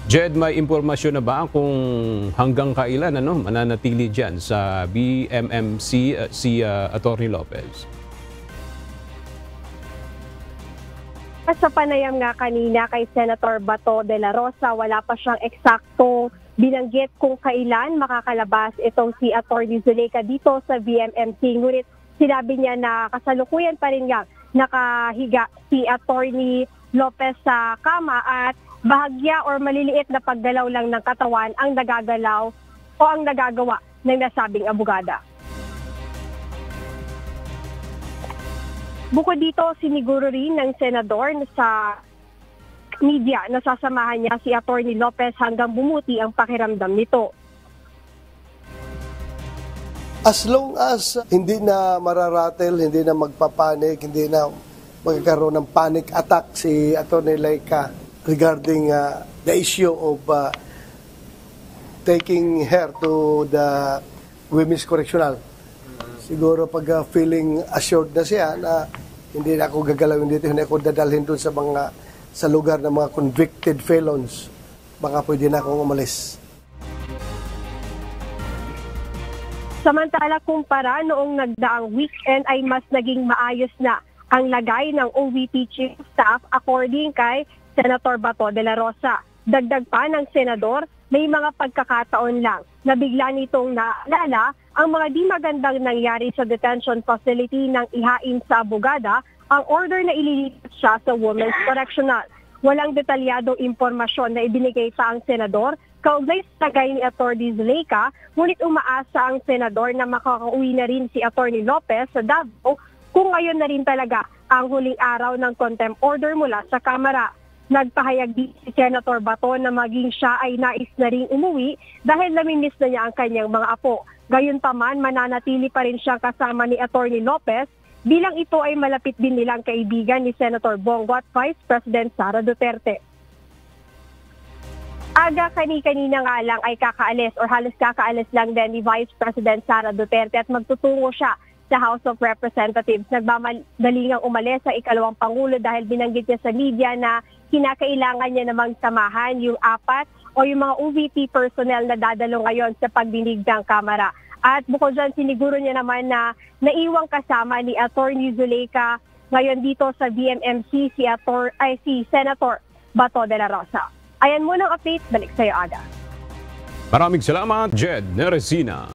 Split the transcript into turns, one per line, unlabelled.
Jed, may impormasyon na ba kung hanggang kailan mananatili dyan sa BMMC si Atty. Lopez?
Sa panayam nga kanina kay Senator Bato de la Rosa, wala pa siyang eksaktong binanggit kung kailan makakalabas itong si Atty. Zuleika dito sa BMMC. Ngunit sinabi niya na kasalukuyan pa rin nga nakahiga si Atty. Lopez sa kama at bahagya or maliliit na paggalaw lang ng katawan ang nagagalaw o ang nagagawa ng nasabing abogada. Bukod dito, siniguro rin ng senador sa media na sasamahan niya si Atty. Lopez hanggang bumuti ang pakiramdam nito.
As long as hindi na mararatel, hindi na magpapanik, hindi na magkakaroon ng panic attack si Atty. Laika regarding the issue of taking her to the Women's Correctional. Siguro pag feeling assured na siya na hindi na ako gagalawin dito, hindi ako dadalhin doon sa lugar ng mga convicted felons, baka pwede na akong umalis.
Samantala, kumpara noong nagdaang weekend ay mas naging maayos na ang lagay ng OVP Chief of Staff according kay Senator Bato de la Rosa. Dagdag pa ng senador, may mga pagkakataon lang na bigla nitong naalala ang mga di magandang nangyari sa detention facility ng ihain sa abogada ang order na ililipat siya sa Women's Correctional. Walang detalyadong impormasyon na ibinigay pa ang senador kaugnay sa lagay ni Atty. Zuleika, ngunit umaasa ang senador na makakauwi na rin si Atty. Lopez sa Davao kung ngayon na rin talaga ang huling araw ng contempt order mula sa Kamara. Nagpahayag din si Senator Bato na maging siya ay nais na rin umuwi dahil namimiss na niya ang kanyang mga apo. Gayunpaman, mananatili pa rin siyang kasama ni Atty. Lopez bilang ito ay malapit din nilang kaibigan ni Senator Bongo at Vice President Sara Duterte. Aga kanina nga lang ay kakaalis or halos kakaalis lang din ni Vice President Sara Duterte at magtutungo siya sa House of Representatives. Nagmamadaling ang umalis sa ikalawang Pangulo dahil binanggit niya sa media na kinakailangan niya namang samahan yung apat o yung mga OVP personnel na dadalo ngayon sa pagdinig ng Kamara. At bukod dyan, siniguro niya naman na naiwang kasama ni Atty. Zuleika ngayon dito sa BMMC si Senator Bato de la Rosa. Ayan muna ang update. Balik sa iyo, Aga.
Maraming salamat, Jed Neresina.